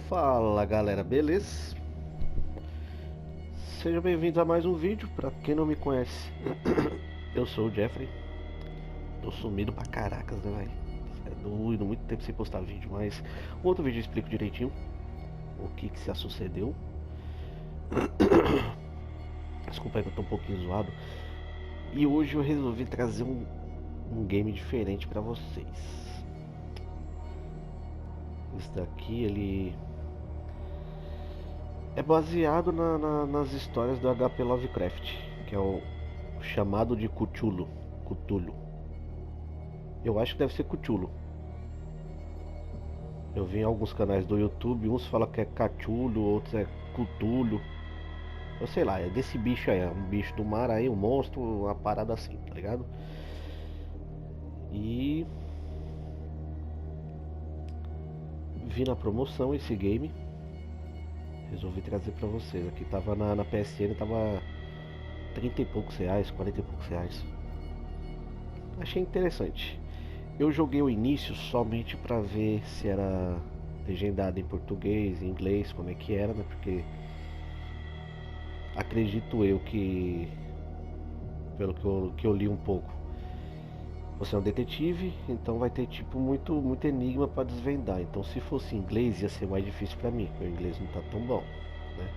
Fala galera, beleza? Sejam bem-vindos a mais um vídeo. Pra quem não me conhece, eu sou o Jeffrey. Tô sumido pra caracas, né, velho? É doido, muito tempo sem postar vídeo, mas outro vídeo eu explico direitinho o que se sucedeu. Desculpa aí que eu tô um pouquinho zoado. E hoje eu resolvi trazer um game diferente pra vocês. Esse daqui, ele é baseado nas histórias do HP Lovecraft, que é o chamado de Cthulhu. Cthulhu. Eu acho que deve ser Cthulhu. Eu vi em alguns canais do YouTube, uns falam que é Cthulhu, outros é Cthulhu. Eu sei lá, é desse bicho aí, é um bicho do mar aí, um monstro, uma parada assim, tá ligado? E vi na promoção esse game. Resolvi trazer pra vocês. Aqui tava na PSN, tava 30 e poucos reais, 40 e poucos reais. Achei interessante. Eu joguei o início somente pra ver se era legendado em português, em inglês, como é que era, né? Porque acredito eu que, pelo que eu li um pouco, você é um detetive, então vai ter tipo muito enigma pra desvendar. Então se fosse em inglês ia ser mais difícil pra mim, porque o inglês não tá tão bom, né?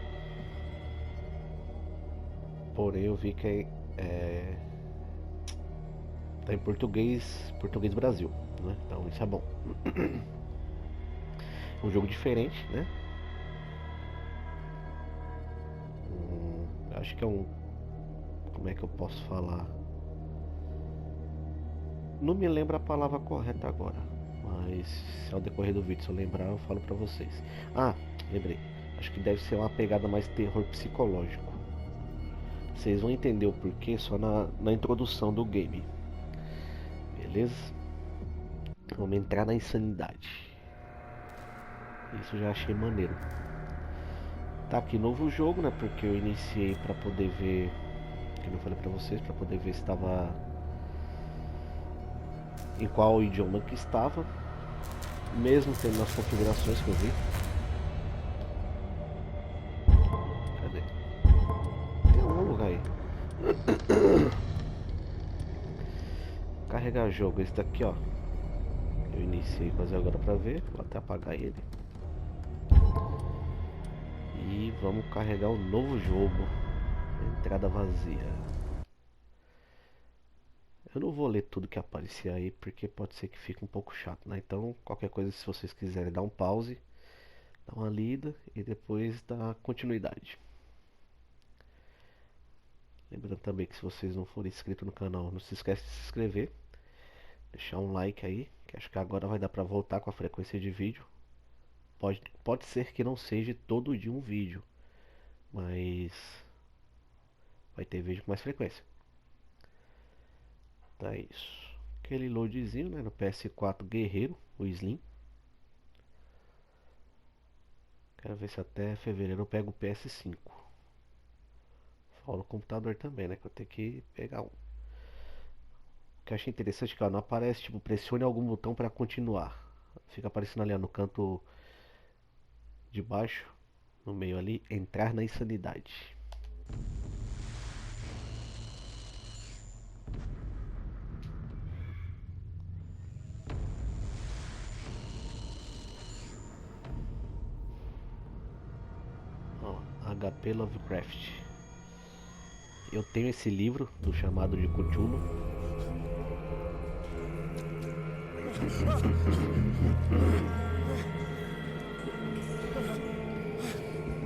Porém eu vi que tá em português Brasil, né? Então isso é bom. Um jogo diferente, né? Acho que é um... Como é que eu posso falar? Não me lembro a palavra correta agora, mas ao decorrer do vídeo, se eu lembrar, eu falo pra vocês. Ah, lembrei. Acho que deve ser uma pegada mais terror psicológico. Vocês vão entender o porquê só na introdução do game. Beleza? Vamos entrar na insanidade. Isso eu já achei maneiro. Tá aqui novo jogo, né? Porque eu iniciei pra poder ver, que eu falei pra vocês, pra poder ver se estava em qual idioma que estava, mesmo tendo nas configurações que eu vi. Cadê? Tem algum lugar aí. Carregar jogo, esse daqui, ó. Eu iniciei fazer agora pra ver. Vou até apagar ele. E vamos carregar o novo jogo. Entrada vazia. Eu não vou ler tudo que aparecer aí, porque pode ser que fique um pouco chato, né? Então, qualquer coisa, se vocês quiserem dar um pause, dá uma lida e depois dá continuidade. Lembrando também que se vocês não forem inscritos no canal, não se esquece de se inscrever. Deixar um like aí, que acho que agora vai dar pra voltar com a frequência de vídeo. Pode ser que não seja todo dia um vídeo, mas vai ter vídeo com mais frequência. Tá isso. Aquele loadzinho, né, no PS4 Guerreiro, o Slim. Quero ver se até fevereiro eu pego o PS5. Fora o computador também, né, que eu tenho que pegar um. O que eu achei interessante é que ó, não aparece, tipo, pressione algum botão para continuar. Fica aparecendo ali ó, no canto de baixo, no meio ali, entrar na insanidade. Ó, HP Lovecraft. Eu tenho esse livro do chamado de Cthulhu.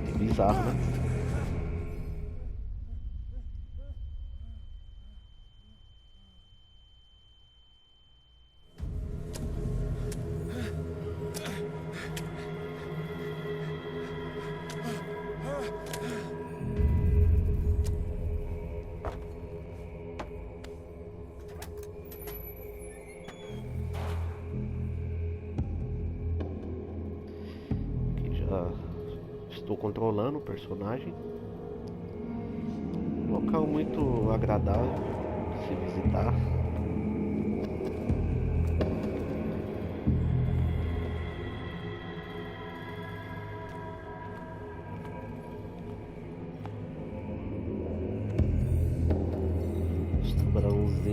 É bizarro, né? Aqui já estou controlando o personagem. Um local muito agradável de se visitar.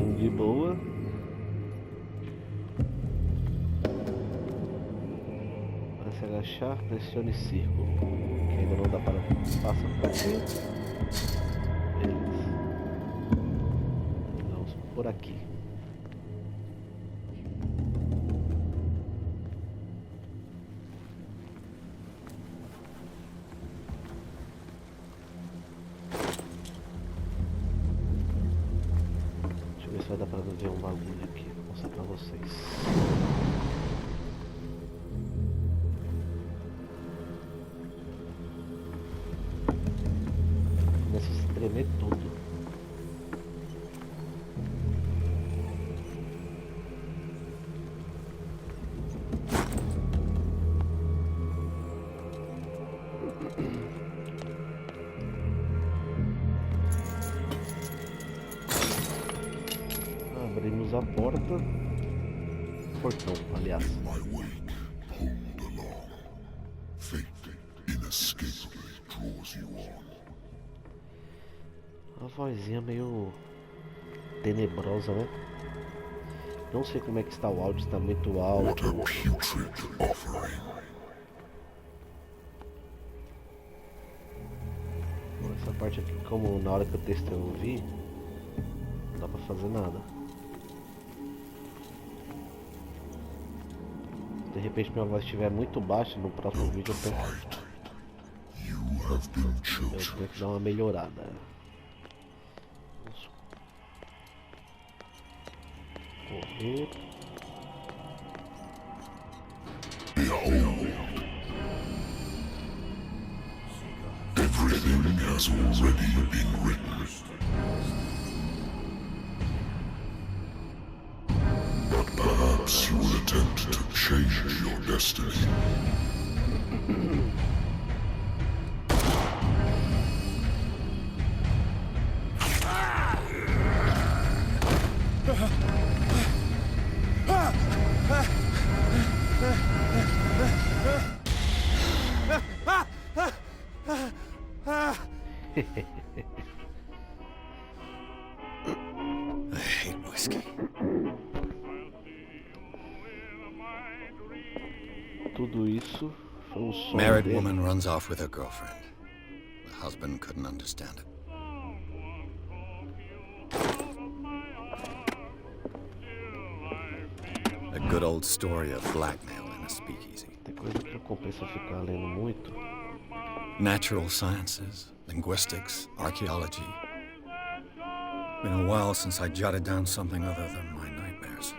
indo de boa. Para se agachar, pressione círculo. Que ainda não dá para passar por aqui. Beleza. Vamos por aqui. Deixa eu ver se vai dar para ver um bagulho aqui. Vou mostrar para vocês. Começa a se tremer tudo. Abrimos a porta. Portão, aliás. Uma vozinha meio tenebrosa, né? Não sei como é que está o áudio, está muito alto. Essa parte aqui, como na hora que eu testei eu ouvi, não dá pra fazer nada. De repente minha voz estiver muito baixa, no próximo vídeo eu tenho que dar uma melhorada. Vamos correr. Everything has already been written. But perhaps you will attempt to change your destiny. I hate whiskey. Tudo isso foi um sonho Married dele. woman runs off with her girlfriend. The husband couldn't understand it. A good old story of blackmail in a speakeasy. Tem coisa que não compensa ficar lendo muito. Natural sciences, linguistics, archaeology. Been a while since I jotted down something other than my nightmares.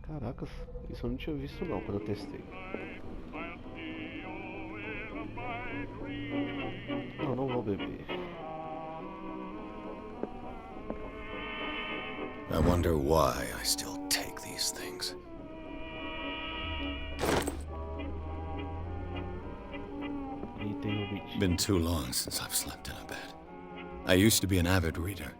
Caracas, isso eu não tinha visto não quando eu testei. Não, não vou beber. I wonder why I still take these things. E tem o beat. Been too long since I've slept in a bed. I used to be an avid reader.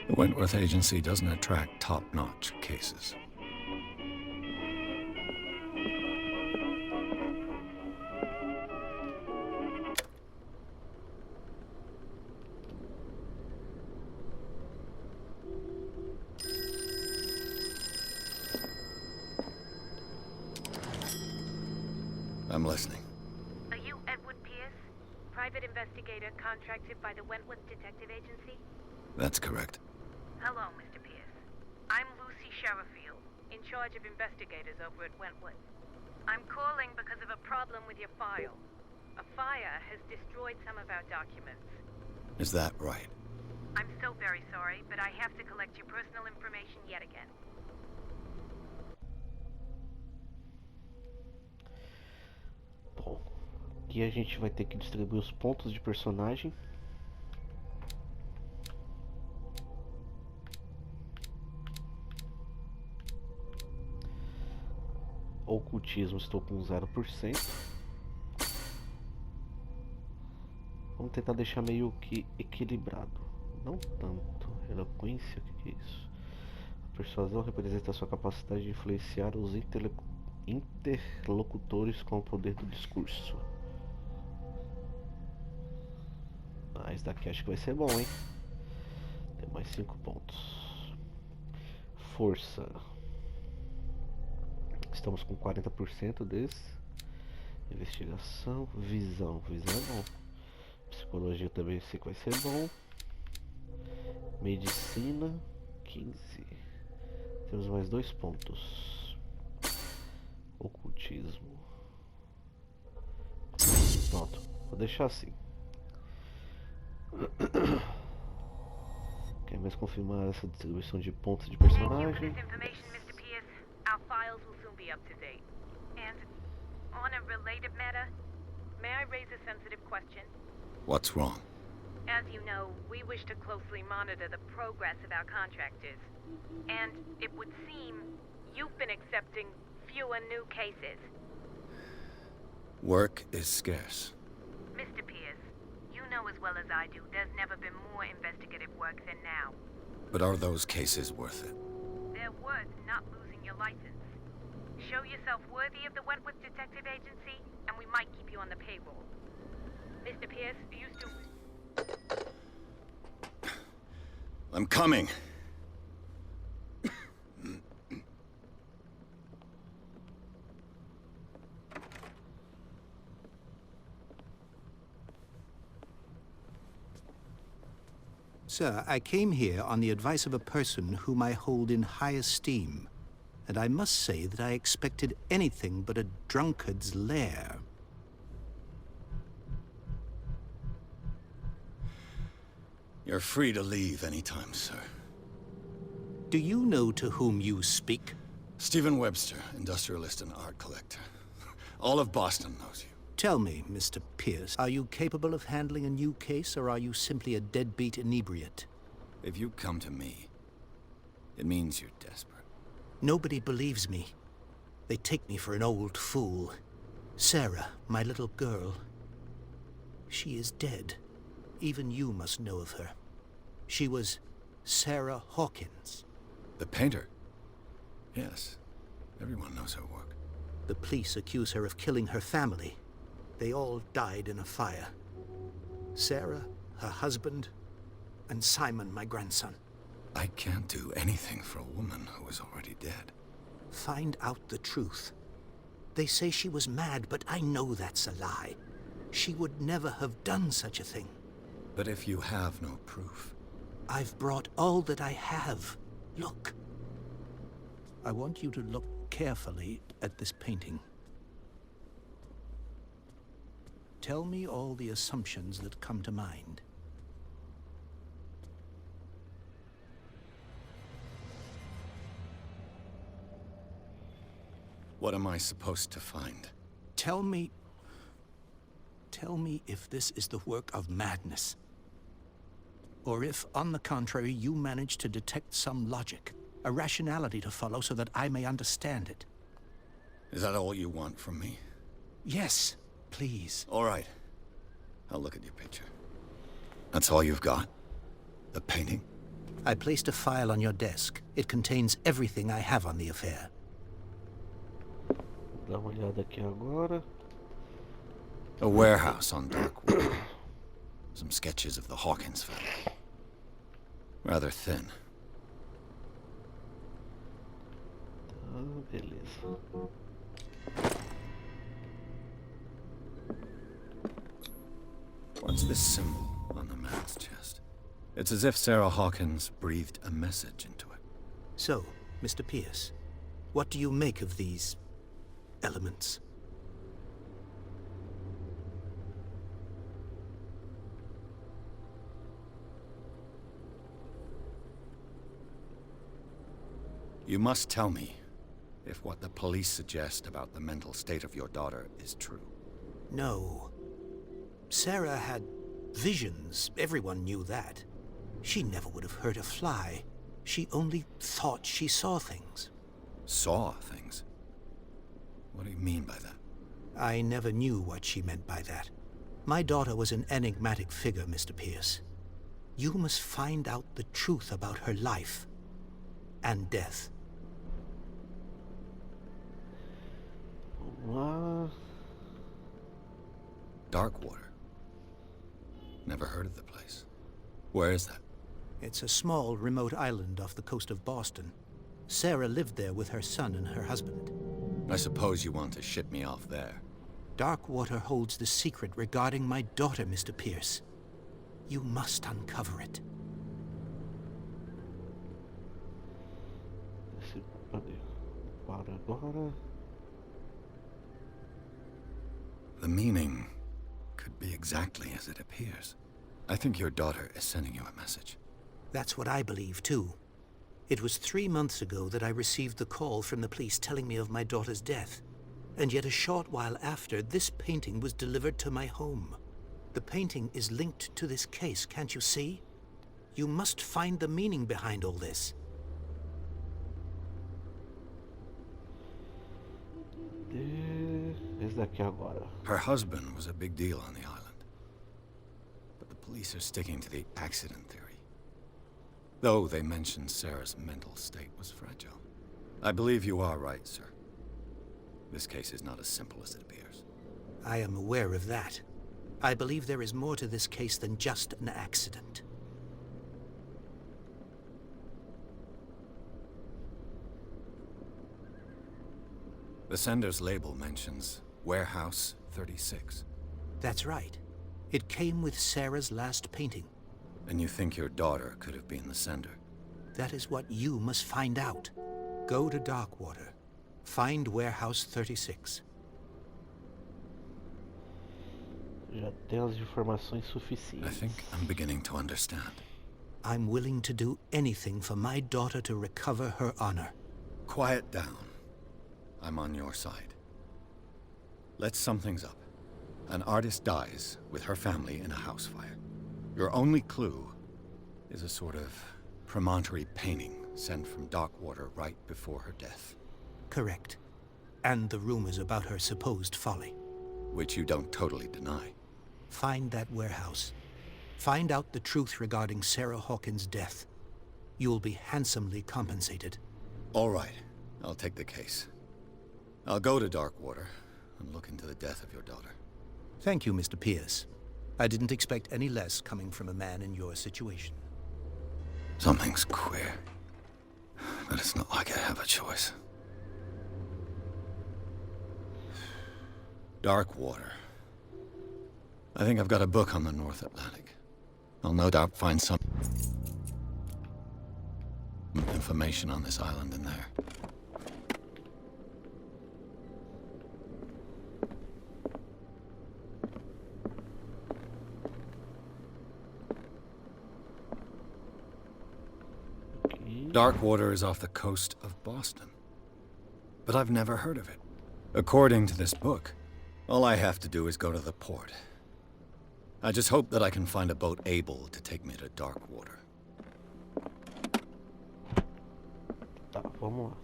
The Wentworth Agency doesn't attract top-notch cases. I'm listening. Are you Edward Pierce, private investigator contracted by the Wentworth Detective Agency? That's correct. Hello, Mr. Pierce. I'm Lucy Sherifield, in charge of investigators over at Wentworth. I'm calling because of a problem with your file. A fire has destroyed some of our documents. Is that right? I'm so very sorry, but I have to collect your personal information yet again. Bom, aqui a gente vai ter que distribuir os pontos de personagem. Ocultismo estou com 0%. Vamos tentar deixar meio que equilibrado. Não tanto. Eloquência, o que é isso? A persuasão representa a sua capacidade de influenciar os interlocutores com o poder do discurso. Ah, esse daqui acho que vai ser bom, hein? Tem mais 5 pontos. Força. Estamos com 40% desse. Investigação. Visão. Visão é bom. Psicologia também sei que vai ser bom. Medicina. 15. Temos mais 2 pontos. Ocultismo. Pronto. Vou deixar assim. Quer mais confirmar essa distribuição de pontos de personagem? Our files will soon be up to date. And on a related matter, may I raise a sensitive question? What's wrong? As you know, we wish to closely monitor the progress of our contractors. And it would seem you've been accepting fewer new cases. Work is scarce. Mr. Pierce, you know as well as I do, there's never been more investigative work than now. But are those cases worth it? They're worth not losing your license. Show yourself worthy of the Wentworth Detective Agency, and we might keep you on the payroll. Mr. Pierce, are you still... I'm coming. Sir, I came here on the advice of a person whom I hold in high esteem, and I must say that I expected anything but a drunkard's lair. You're free to leave anytime, sir. Do you know to whom you speak? Stephen Webster, industrialist and art collector. All of Boston knows you. Tell me, Mr. Pierce, are you capable of handling a new case, or are you simply a deadbeat inebriate? If you come to me, it means you're desperate. Nobody believes me. They take me for an old fool. Sarah, my little girl, she is dead. Even you must know of her. She was Sarah Hawkins. The painter? Yes. Everyone knows her work. The police accuse her of killing her family. They all died in a fire. Sarah, her husband, and Simon, my grandson. I can't do anything for a woman who is already dead. Find out the truth. They say she was mad, but I know that's a lie. She would never have done such a thing. But if you have no proof... I've brought all that I have. Look. I want you to look carefully at this painting. Tell me all the assumptions that come to mind. What am I supposed to find? Tell me if this is the work of madness. Or if, on the contrary, you manage to detect some logic, a rationality to follow so that I may understand it. Is that all you want from me? Yes, please. All right. I'll look at your picture. That's all you've got? The painting? I placed a file on your desk. It contains everything I have on the affair. Dá uma olhada aqui agora. A warehouse on Darkwood. Some sketches of the Hawkins family. Rather thin. Beleza. What's this symbol on the man's chest? It's as if Sarah Hawkins breathed a message into it. So, Mr. Pierce, what do you make of these elements? You must tell me if what the police suggest about the mental state of your daughter is true. No. Sarah had visions. Everyone knew that. She never would have hurt a fly. She only thought she saw things. Saw things? What do you mean by that? I never knew what she meant by that. My daughter was an enigmatic figure, Mr. Pierce. You must find out the truth about her life and death. What? Darkwater. Never heard of the place. Where is that? It's a small, remote island off the coast of Boston. Sarah lived there with her son and her husband. I suppose you want to ship me off there. Darkwater holds the secret regarding my daughter, Mr. Pierce. You must uncover it. Para agora. The meaning could be exactly as it appears. I think your daughter is sending you a message. That's what I believe, too. It was 3 months ago that I received the call from the police telling me of my daughter's death. And yet a short while after, this painting was delivered to my home. The painting is linked to this case, can't you see? You must find the meaning behind all this. Esse daqui agora. Her husband was a big deal on the island. But the police are sticking to the accident theory. Though they mentioned Sarah's mental state was fragile. I believe you are right, sir. This case is not as simple as it appears. I am aware of that. I believe there is more to this case than just an accident. The sender's label mentions Warehouse 36. That's right. It came with Sarah's last painting. And you think your daughter could have been the sender? That is what you must find out. Go to Darkwater. Find Warehouse 36. Já tem as informações suficientes. I think I'm beginning to understand. I'm willing to do anything for my daughter to recover her honor. Quiet down. I'm on your side. Let's sum things up. An artist dies with her family in a house fire. Your only clue is a sort of promontory painting sent from Darkwater right before her death. Correct. And the rumors about her supposed folly. Which you don't totally deny. Find that warehouse. Find out the truth regarding Sarah Hawkins' death. You'll be handsomely compensated. All right. I'll take the case. I'll go to Darkwater and look into the death of your daughter. Thank you, Mr. Pierce. I didn't expect any less coming from a man in your situation. Something's queer. But it's not like I have a choice. Darkwater. I think I've got a book on the North Atlantic. I'll no doubt find some information on this island in there. Darkwater is off the coast of Boston. But I've never heard of it. According to this book, all I have to do is go to the port. I just hope that I can find a boat able to take me to Darkwater. Tá, vamos lá.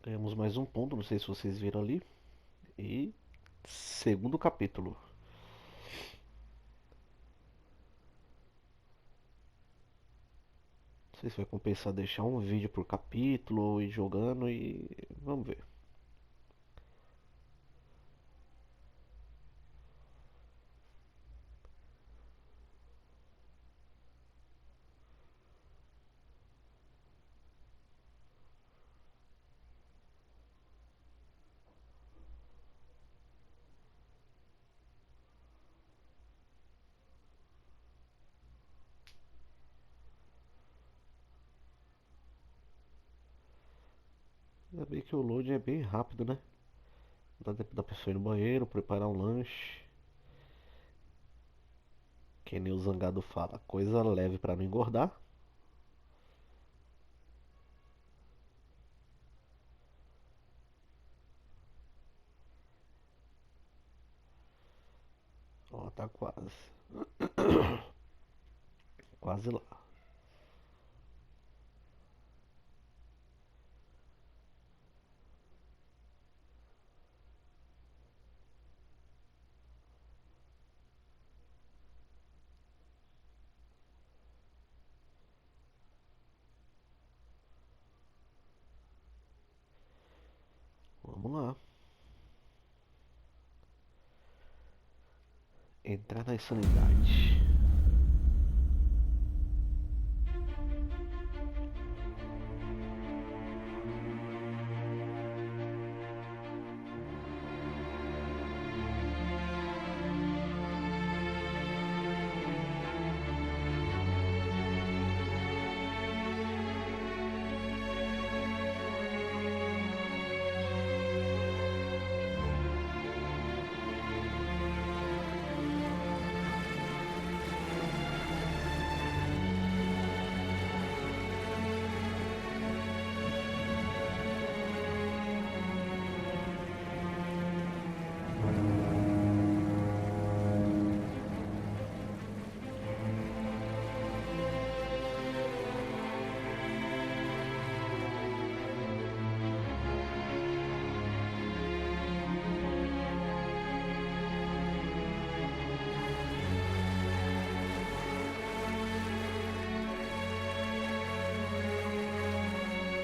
Ganhamos mais um ponto, não sei se vocês viram ali. E segundo capítulo. Não sei se vai compensar deixar um vídeo por capítulo e jogando e vamos ver. Ainda bem que o load é bem rápido, né? Dá tempo da pessoa ir no banheiro, preparar um lanche. Que nem o Zangado fala, coisa leve pra não engordar. Ó, tá quase. Quase lá. Vamos lá. Entrar na insanidade.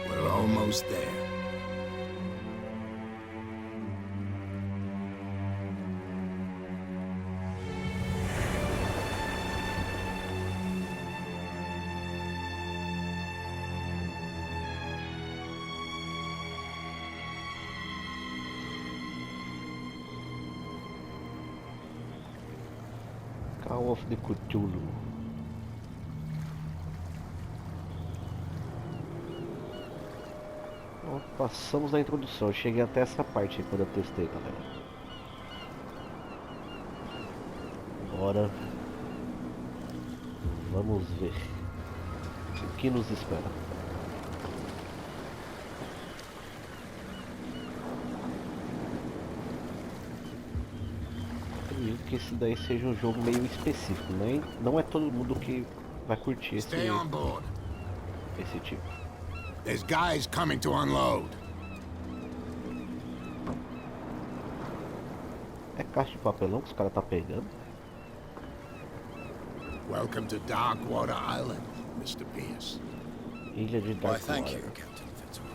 We're almost there. Call of the Cthulhu. Bom, passamos da introdução. Eu cheguei até essa parte aí quando eu testei, galera. Agora vamos ver o que nos espera. Acredito que esse daí seja um jogo meio específico, né? Não é todo mundo que vai curtir Stay on board. esse tipo. There's guys coming to unload. É caixa de papelão que os caras tá pegando. Welcome to Darkwater Island, Mr. Pierce. Ilha de Why, Dark thank you, Water. Captain Fitzroy.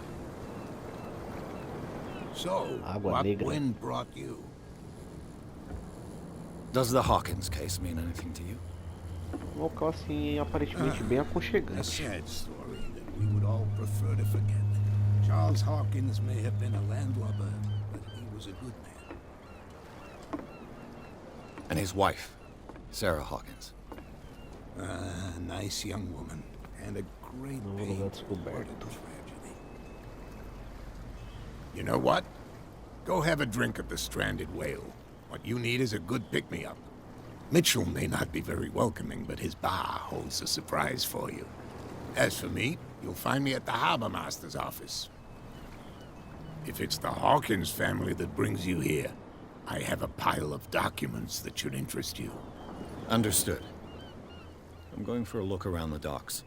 So, Água what negra. wind brought you? Does the Hawkins case mean anything to you? Um local assim aparentemente bem A aconchegante. sad story that we would all prefer to forget. Charles Hawkins may have been a landlubber, but he was a good man. And his wife, Sarah Hawkins. A nice young woman, and a great No pain. lugar descoberto. What a tragedy. You know what? Go have a drink at the Stranded Whale. What you need is a good pick-me-up. Mitchell may not be very welcoming, but his bar holds a surprise for you. As for me, you'll find me at the Harbor Master's office. If it's the Hawkins family that brings you here, I have a pile of documents that should interest you. Understood. I'm going for a look around the docks.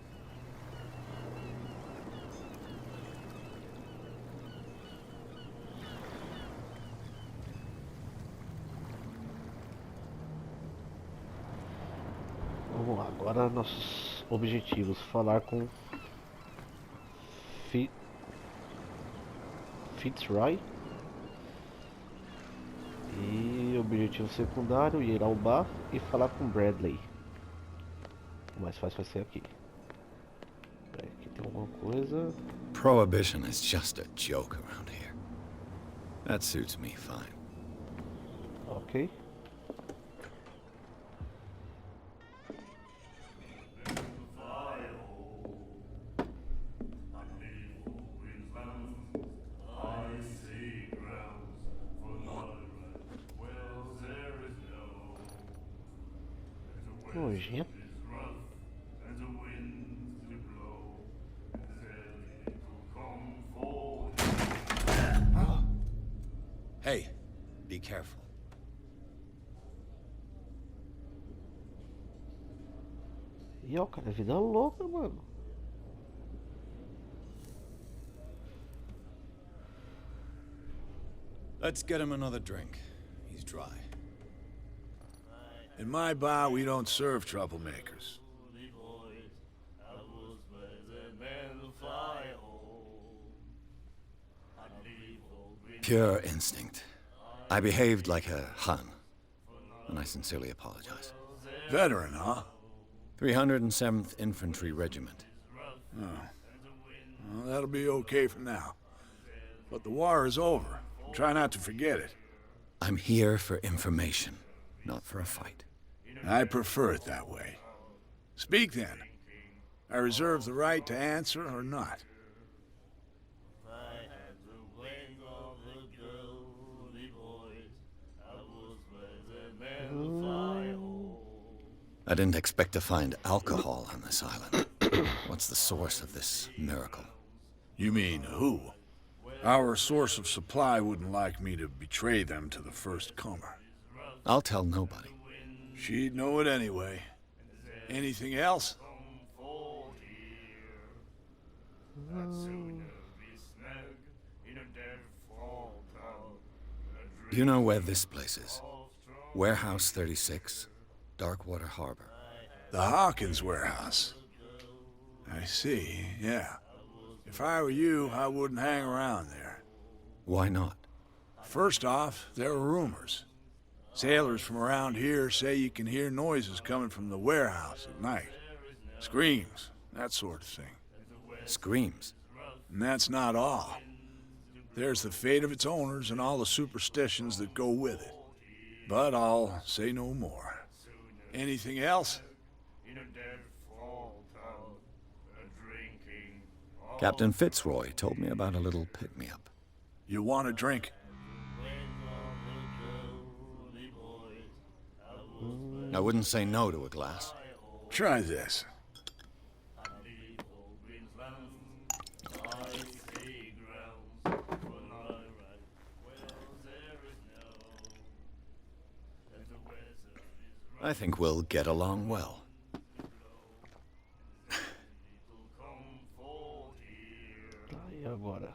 Vamos lá, agora nossos objetivos. Falar com Fitzroy. E objetivo secundário, ir ao bar e falar com Bradley. O mais fácil vai ser aqui. Aqui tem alguma coisa. Prohibition is just a joke around here. That suits me fine. Ok. Nojento. Hey, be careful. E ó, cara, vida louca, mano. Let's get him another drink. He's dry. In my bar, we don't serve troublemakers. Pure instinct. I behaved like a Hun, and I sincerely apologize. Veteran, huh? 307th Infantry Regiment. Well, that'll be okay for now. But the war is over. Try not to forget it. I'm here for information, not for a fight. I prefer it that way. Speak then. I reserve the right to answer or not. I didn't expect to find alcohol on this island. What's the source of this miracle? You mean who? Our source of supply wouldn't like me to betray them to the first comer. I'll tell nobody. She'd know it anyway. Anything else? You know where this place is? Warehouse 36, Darkwater Harbor. The Hawkins warehouse. I see, yeah. If I were you, I wouldn't hang around there. Why not? First off, there are rumors. Sailors from around here say you can hear noises coming from the warehouse at night. Screams, that sort of thing. Screams. And that's not all. There's the fate of its owners and all the superstitions that go with it. But I'll say no more. Anything else? Captain Fitzroy told me about a little pick-me-up. You want a drink? I wouldn't say no to a glass. Try this. I think we'll get along well. E agora?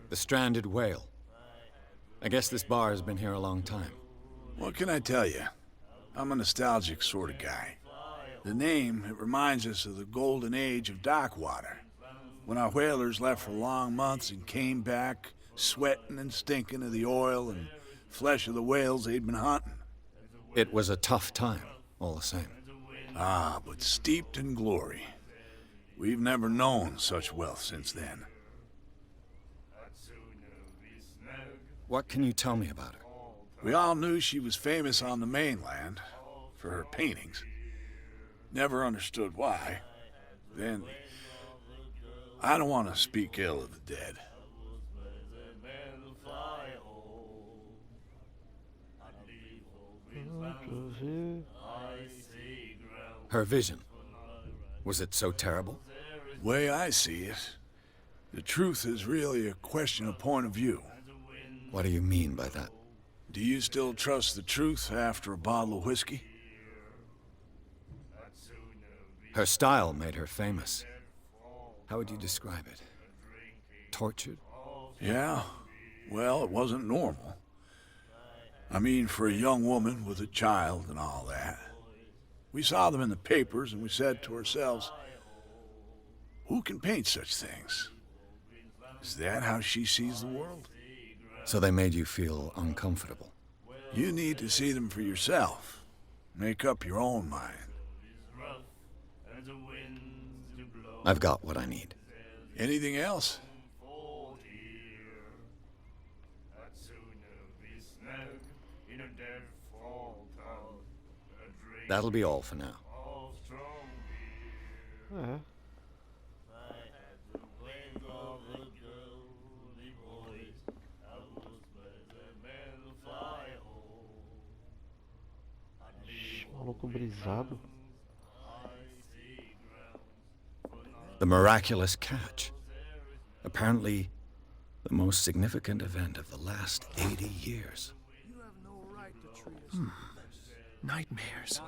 The Stranded Whale. I guess this bar has been here a long time. What can I tell you? I'm a nostalgic sort of guy. The name, it reminds us of the golden age of dockwater. When our whalers left for long months and came back, sweating and stinking of the oil and flesh of the whales they'd been hunting. It was a tough time, all the same. Ah, but steeped in glory. We've never known such wealth since then. What can you tell me about her? We all knew she was famous on the mainland for her paintings. Never understood why. Then, I don't want to speak ill of the dead. Her vision. Was it so terrible? Way I see it, the truth is really a question of point of view. What do you mean by that? Do you still trust the truth after a bottle of whiskey? Her style made her famous. How would you describe it? Tortured? Yeah, well, it wasn't normal. I mean, for a young woman with a child and all that. We saw them in the papers and we said to ourselves, who can paint such things? Is that how she sees the world? So they made you feel uncomfortable? You need to see them for yourself. Make up your own mind. I've got what I need. Anything else? That'll be all for now. É. Maluco brisado. The miraculous catch. Apparently, the most significant event of the last 80 years. Nightmares.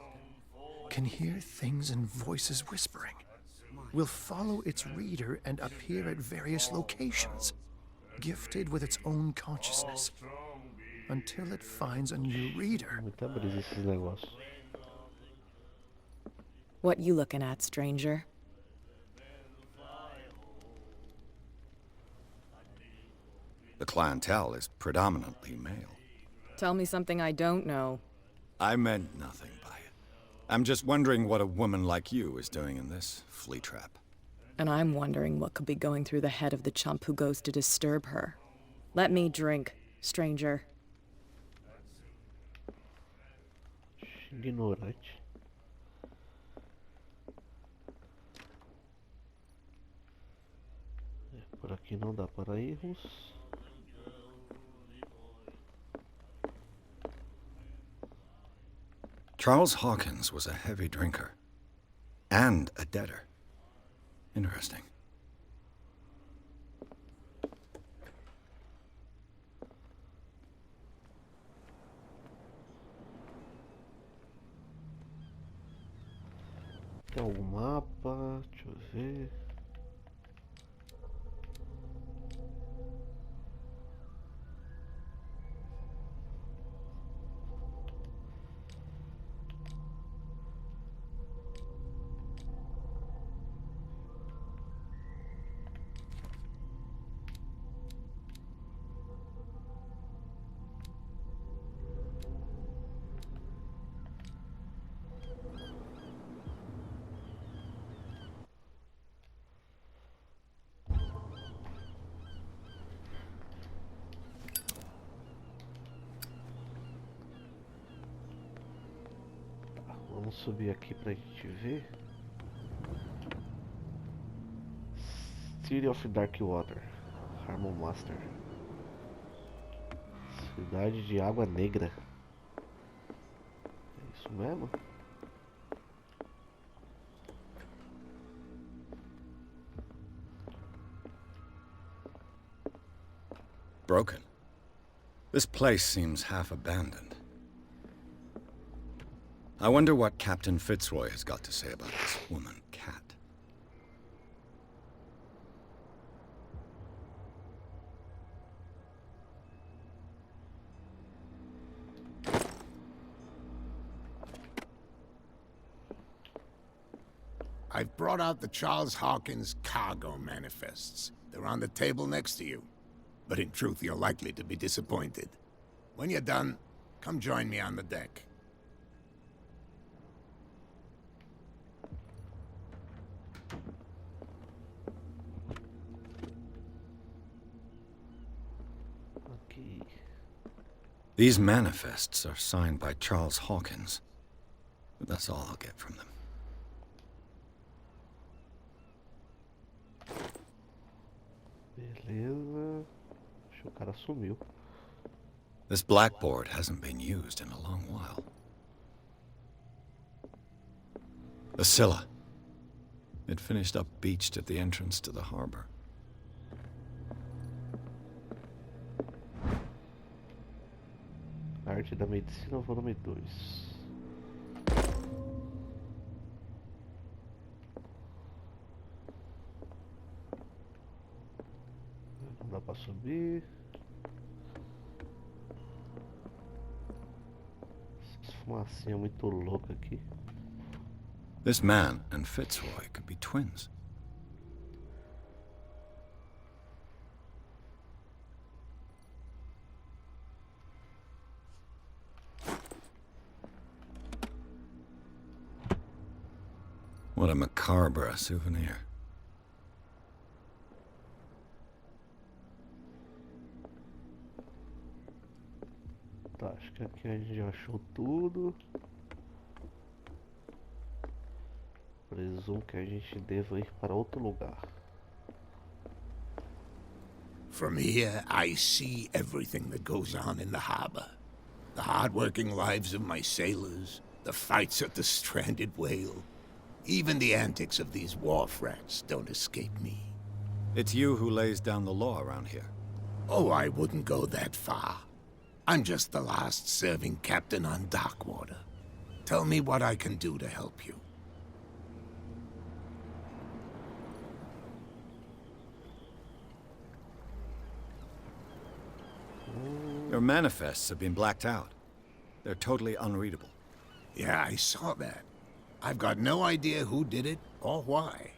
Can hear things and voices whispering. Will follow its reader and appear at various locations, gifted with its own consciousness, until it finds a new reader. Muita brisa esses negócios. What you looking at, stranger? The clientele is predominantly male. Tell me something I don't know. I meant nothing by it. I'm just wondering what a woman like you is doing in this flea trap. And I'm wondering what could be going through the head of the chump who goes to disturb her. Let me drink, stranger. Ignorante. Por aqui não dá para irmos. Charles Hawkins was a heavy drinker. And a debtor. Interesting. Tem algum mapa? Deixa eu ver. Vamos subir aqui pra gente ver. City of Darkwater, Harmon Master. Cidade de Água Negra. É isso mesmo? Broken. This place seems half abandoned. I wonder what Captain Fitzroy has got to say about this woman cat. I've brought out the Charles Hawkins cargo manifests. They're on the table next to you. But in truth, you're likely to be disappointed. When you're done, come join me on the deck. Aqui. These manifests are signed by Charles Hawkins. But that's all I'll get from them. Beleza. Acho que o cara sumiu. This blackboard hasn't been used in a long while. The Scylla. It finished up beached at the entrance to the harbor. Arte da Medicina, volume 2. Não dá pra subir. Essa fumacinha muito louca aqui. This man and Fitzroy could be twins. What a macabre souvenir. Tá, acho que aqui a gente já achou tudo. Presumo que a gente deva ir para outro lugar. From here, I see everything that goes on in the harbor. The hard-working lives of my sailors, the fights at the stranded whale. Even the antics of these wharf rats don't escape me. It's you who lays down the law around here. Oh, I wouldn't go that far. I'm just the last serving captain on Darkwater. Tell me what I can do to help you. Your manifests have been blacked out. They're totally unreadable. Yeah, I saw that. I've got no idea who did it or why.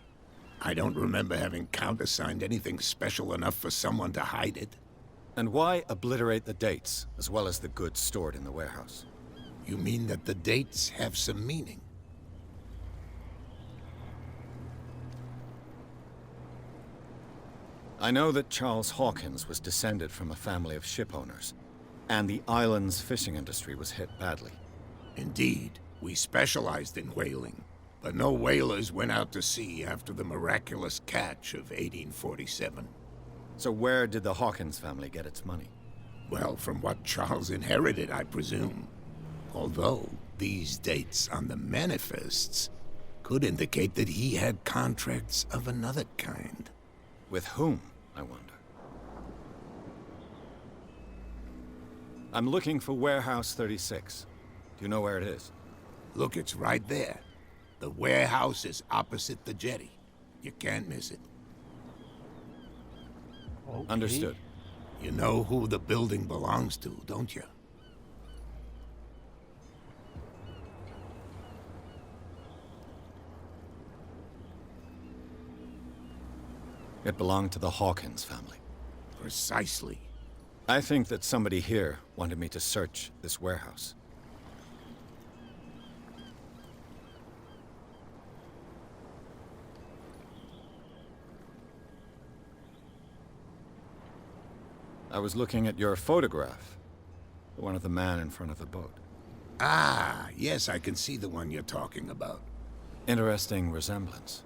I don't remember having countersigned anything special enough for someone to hide it. And why obliterate the dates, as well as the goods stored in the warehouse? You mean that the dates have some meaning? I know that Charles Hawkins was descended from a family of ship owners, and the island's fishing industry was hit badly. Indeed, we specialized in whaling, but no whalers went out to sea after the miraculous catch of 1847. So where did the Hawkins family get its money? Well, from what Charles inherited, I presume. Although, these dates on the manifests could indicate that he had contracts of another kind. With whom, I wonder? I'm looking for Warehouse 36. Do you know where it is? Look, it's right there. The warehouse is opposite the jetty. You can't miss it. Okay. Understood. You know who the building belongs to, don't you? It belonged to the Hawkins family. Precisely. I think that somebody here wanted me to search this warehouse. I was looking at your photograph, the one of the man in front of the boat. Ah, yes, I can see the one you're talking about. Interesting resemblance.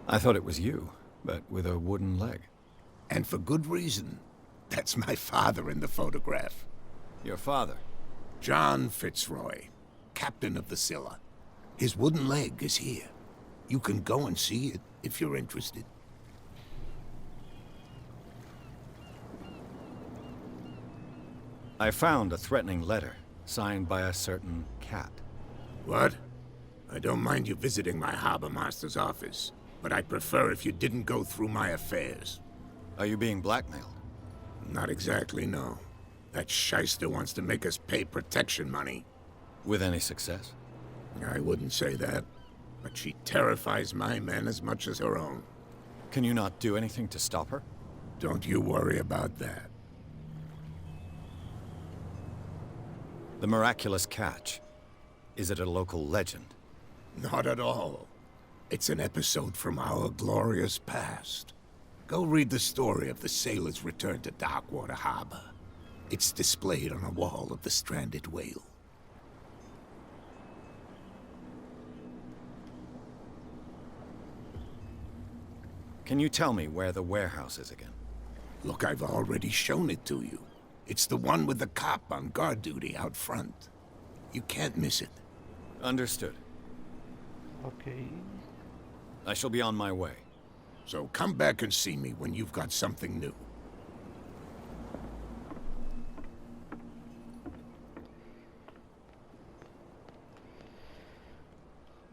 I thought it was you, but with a wooden leg. And for good reason. That's my father in the photograph. Your father? John Fitzroy, captain of the Scylla. His wooden leg is here. You can go and see it if you're interested. I found a threatening letter, signed by a certain cat. What? I don't mind you visiting my harbor master's office, but I'd prefer if you didn't go through my affairs. Are you being blackmailed? Not exactly, no. That shyster wants to make us pay protection money. With any success? I wouldn't say that, but she terrifies my men as much as her own. Can you not do anything to stop her? Don't you worry about that. The miraculous catch. Is it a local legend? Not at all. It's an episode from our glorious past. Go read the story of the sailor's return to Darkwater Harbor. It's displayed on a wall of the stranded whale. Can you tell me where the warehouse is again? Look, I've already shown it to you. It's the one with the cop on guard duty out front. You can't miss it. Understood. Ok. I shall be on my way. So come back and see me when you've got something new.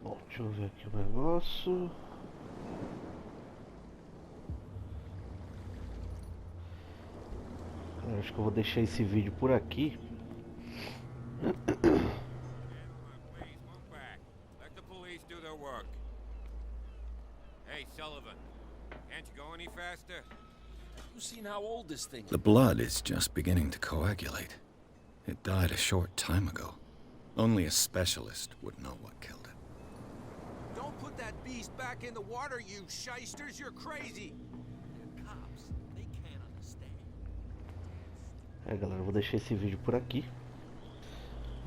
Bom, deixa eu ver aqui o negócio. Eu acho que eu vou deixar esse vídeo por aqui. Let the police do their work. Hey, Sullivan, can't you go any faster? You've seen how old this thing is. The blood is just beginning to coagulate. It died a short time ago. Only a specialist would know what killed it. Don't put that beast back in the water, you shysters. You're crazy. They're cops. They can't understand. Galera, eu vou deixar esse vídeo por aqui.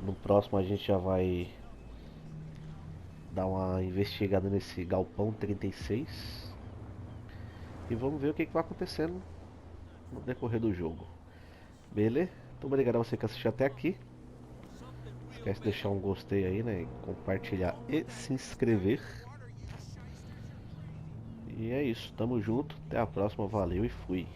No próximo a gente já vai dar uma investigada nesse galpão 36 e vamos ver o que vai acontecendo no decorrer do jogo. Beleza? Muito obrigado a você que assistiu até aqui. Não esquece de deixar um gostei aí, né? Compartilhar e se inscrever. E é isso, tamo junto, até a próxima, valeu e fui.